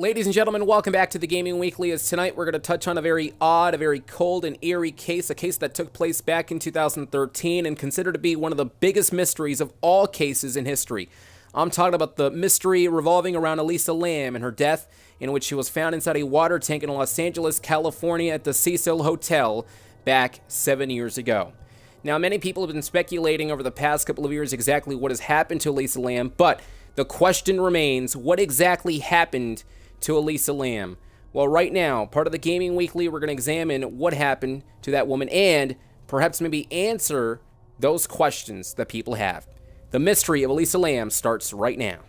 Ladies and gentlemen, welcome back to the Gaming Weekly. As tonight we're going to touch on a very odd, a very cold and eerie case, a case that took place back in 2013 and considered to be one of the biggest mysteries of all cases in history. I'm talking about the mystery revolving around Elisa Lam and her death, in which she was found inside a water tank in Los Angeles, California at the Cecil Hotel back 7 years ago. Now, many people have been speculating over the past couple of years exactly what has happened to Elisa Lam, but the question remains, what exactly happened to Elisa Lam? Well, right now, part of the Gaming Weekly, we're going to examine what happened to that woman and perhaps maybe answer those questions that people have. The mystery of Elisa Lam starts right now.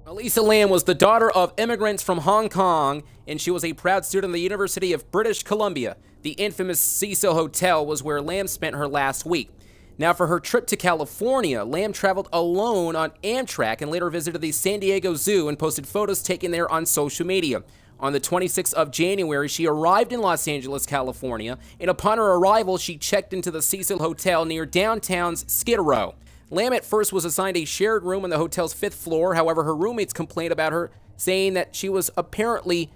Elisa Lam was the daughter of immigrants from Hong Kong, and she was a proud student of the University of British Columbia. The infamous Cecil Hotel was where Lam spent her last week. Now, for her trip to California, Lam traveled alone on Amtrak and later visited the San Diego Zoo and posted photos taken there on social media. On the 26th of January, she arrived in Los Angeles, California, and upon her arrival, she checked into the Cecil Hotel near downtown's Skid Row. Lam at first was assigned a shared room on the hotel's 5th floor. However, her roommates complained about her, saying that she was apparently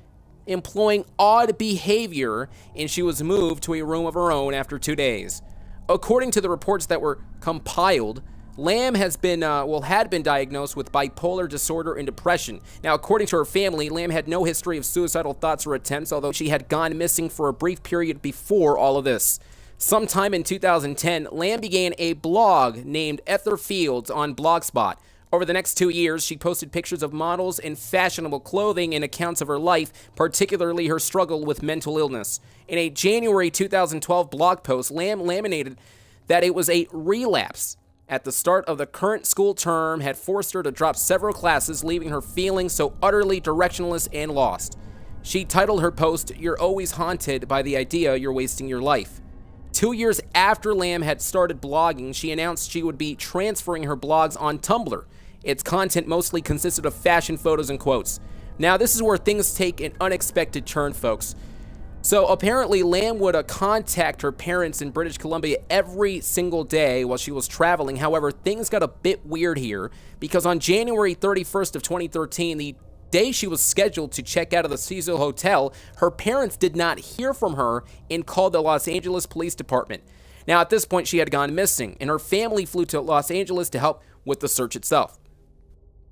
employing odd behavior, and she was moved to a room of her own after 2 days. According to the reports that were compiled, Lam had been diagnosed with bipolar disorder and depression. Now, according to her family, Lam had no history of suicidal thoughts or attempts, although she had gone missing for a brief period before all of this. Sometime in 2010, Lam began a blog named Ether Fields on Blogspot. Over the next 2 years, she posted pictures of models in fashionable clothing and accounts of her life, particularly her struggle with mental illness. In a January 2012 blog post, Lam laminated that it was a relapse at the start of the current school term had forced her to drop several classes, leaving her feeling so utterly directionless and lost. She titled her post, "You're always haunted by the idea you're wasting your life." 2 years after Lam had started blogging, she announced she would be transferring her blogs on Tumblr. Its content mostly consisted of fashion photos and quotes. Now, this is where things take an unexpected turn, folks. So, apparently, Lam would contact her parents in British Columbia every single day while she was traveling. However, things got a bit weird here, because on January 31st of 2013, the day she was scheduled to check out of the Cecil Hotel, her parents did not hear from her and called the Los Angeles Police Department. Now, at this point, she had gone missing, and her family flew to Los Angeles to help with the search itself.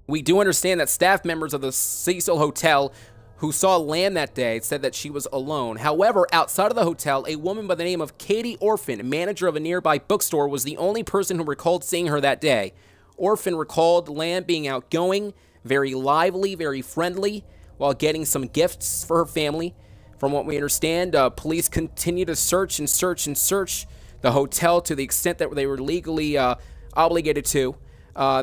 We do understand that staff members of the Cecil Hotel who saw Lam that day said that she was alone. However, outside of the hotel, a woman by the name of Katie Orphan, manager of a nearby bookstore, was the only person who recalled seeing her that day. Orphan recalled Lam being outgoing, very lively, very friendly, while getting some gifts for her family. From what we understand, police continue to search and search and search the hotel to the extent that they were legally obligated to.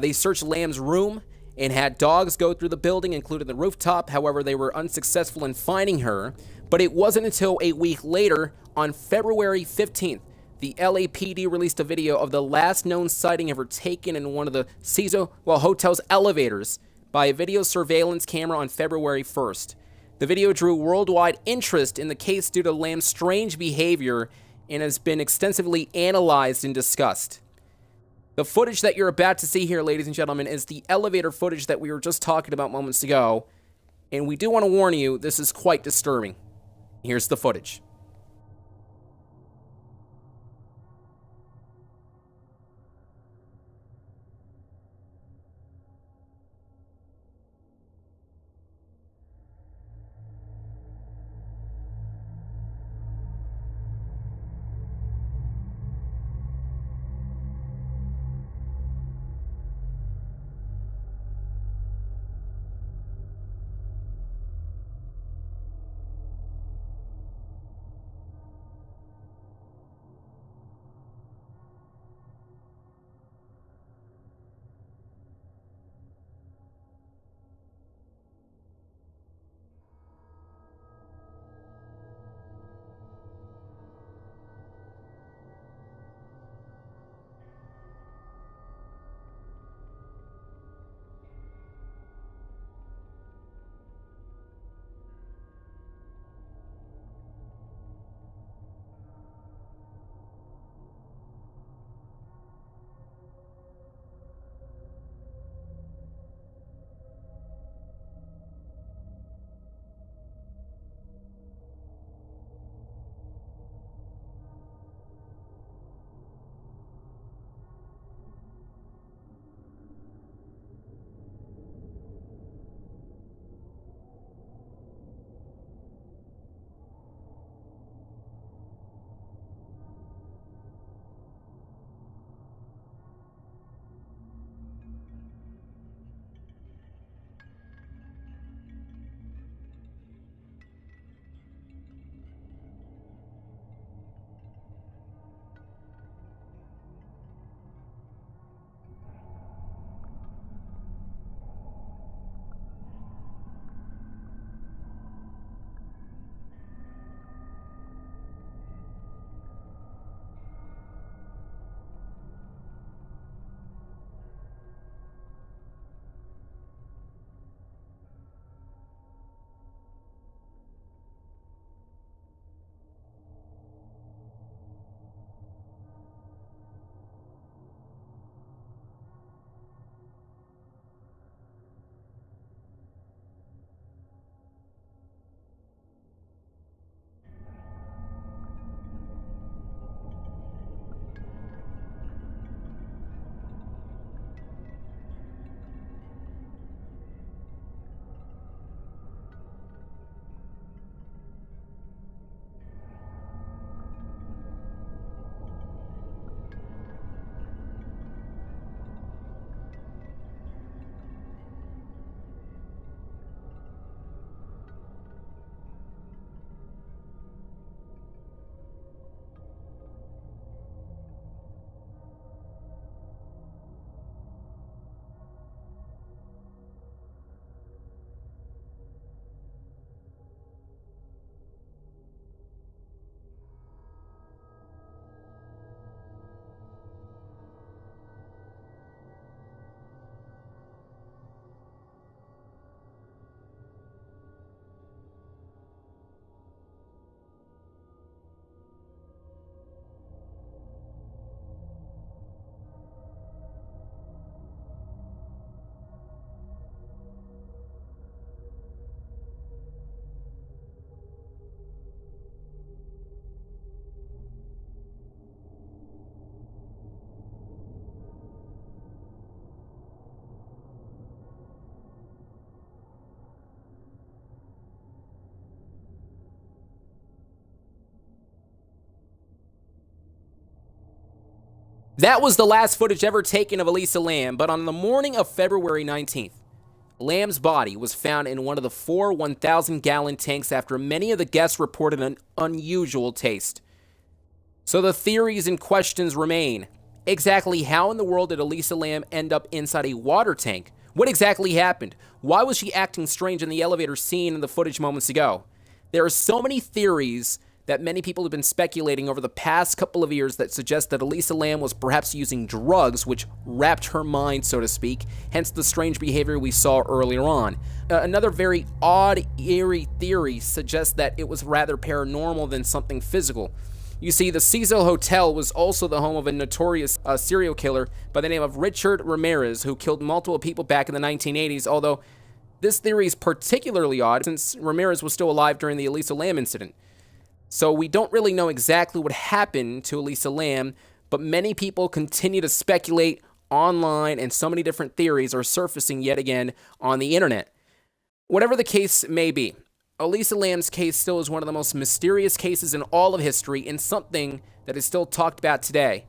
They searched Lam's room and had dogs go through the building, including the rooftop. However, they were unsuccessful in finding her. But it wasn't until a week later, on February 15th, the LAPD released a video of the last known sighting of her taken in one of the Cecil hotel's elevators by a video surveillance camera on February 1st. The video drew worldwide interest in the case due to Lam's strange behavior and has been extensively analyzed and discussed. The footage that you're about to see here, ladies and gentlemen, is the elevator footage that we were just talking about moments ago. And we do want to warn you, this is quite disturbing. Here's the footage. That was the last footage ever taken of Elisa Lam, but on the morning of February 19th, Lam's body was found in one of the 4 1,000-gallon tanks after many of the guests reported an unusual taste. So the theories and questions remain. Exactly how in the world did Elisa Lam end up inside a water tank? What exactly happened? Why was she acting strange in the elevator scene in the footage moments ago? There are so many theories that many people have been speculating over the past couple of years that suggest that Elisa Lam was perhaps using drugs which wrapped her mind, so to speak, hence the strange behavior we saw earlier on. Another very odd, eerie theory suggests that it was rather paranormal than something physical. You see, the Cecil Hotel was also the home of a notorious serial killer by the name of Richard Ramirez, who killed multiple people back in the 1980s, although this theory is particularly odd since Ramirez was still alive during the Elisa Lam incident. So we don't really know exactly what happened to Elisa Lam, but many people continue to speculate online, and so many different theories are surfacing yet again on the internet. Whatever the case may be, Elisa Lam's case still is one of the most mysterious cases in all of history and something that is still talked about today.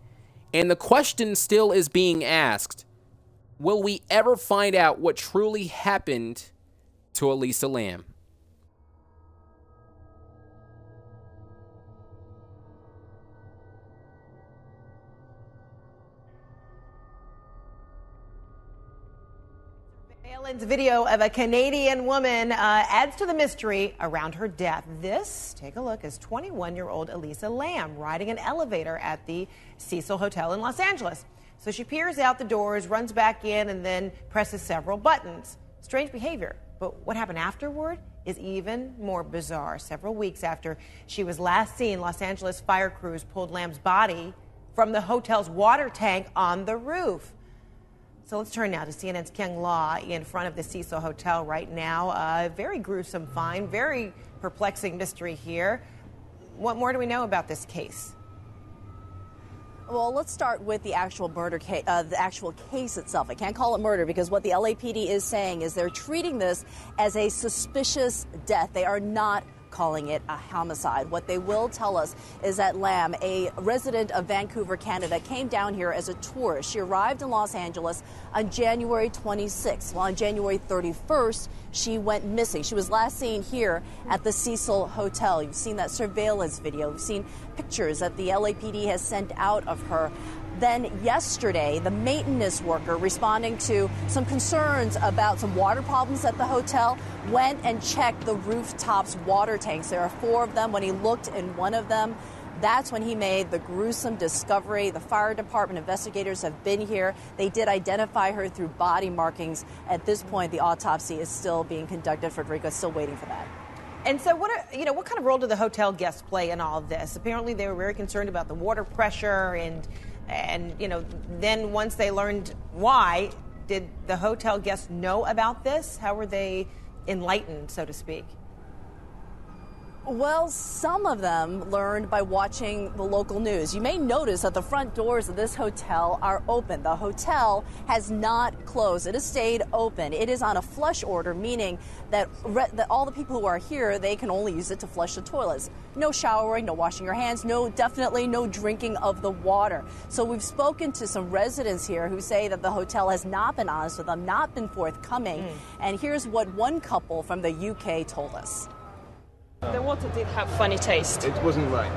And the question still is being asked, will we ever find out what truly happened to Elisa Lam? Surveillance video of a Canadian woman adds to the mystery around her death. This, take a look, is 21-year-old Elisa Lam riding an elevator at the Cecil Hotel in Los Angeles. So she peers out the doors, runs back in, and then presses several buttons. Strange behavior. But what happened afterward is even more bizarre. Several weeks after she was last seen, Los Angeles fire crews pulled Lam's body from the hotel's water tank on the roof. So let's turn now to CNN's Kyung Law in front of the Cecil Hotel right now. Very gruesome find, very perplexing mystery here. What more do we know about this case? Well, let's start with the actual murder case, the actual case itself. I can't call it murder because what the LAPD is saying is they're treating this as a suspicious death. They are not calling it a homicide. What they will tell us is that Lam, a resident of Vancouver, Canada, came down here as a tourist. She arrived in Los Angeles on January 26th. Well, on January 31st, she went missing. She was last seen here at the Cecil Hotel. You've seen that surveillance video. You've seen pictures that the LAPD has sent out of her. Then yesterday, the maintenance worker, responding to some concerns about some water problems at the hotel, went and checked the rooftops water tanks. There are 4 of them. When he looked in one of them, that's when he made the gruesome discovery. The fire department investigators have been here. They did identify her through body markings. At this point, the autopsy is still being conducted. Frederica is still waiting for that. And so what kind of role did the hotel guests play in all of this? Apparently, they were very concerned about the water pressure and then once they learned why, did the hotel guests know about this? How were they enlightened, so to speak? Well, some of them learned by watching the local news. You may notice that the front doors of this hotel are open. The hotel has not closed. It has stayed open. It is on a flush order, meaning that all the people who are here, they can only use it to flush the toilets. No showering, no washing your hands, definitely no drinking of the water. So we've spoken to some residents here who say that the hotel has not been honest with them, not been forthcoming. And here's what one couple from the UK told us. The water did have funny taste. It wasn't right.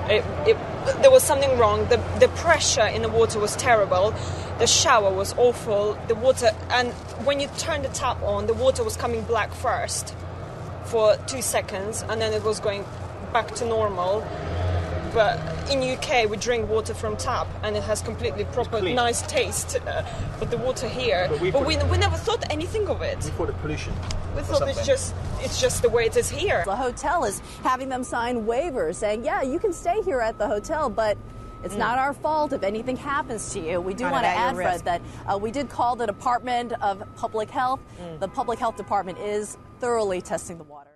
There was something wrong. The pressure in the water was terrible. The shower was awful. The water, and when you turned the tap on, the water was coming black first for 2 seconds, and then it was going back to normal. But in UK, we drink water from tap, and it has completely proper, nice taste. But the water here, we never thought anything of it. We thought it pollution. We thought it's just the way it is here. The hotel is having them sign waivers saying, yeah, you can stay here at the hotel, but it's not our fault if anything happens to you. We do want to add, Fred, that we did call the Department of Public Health. The Public Health Department is thoroughly testing the water.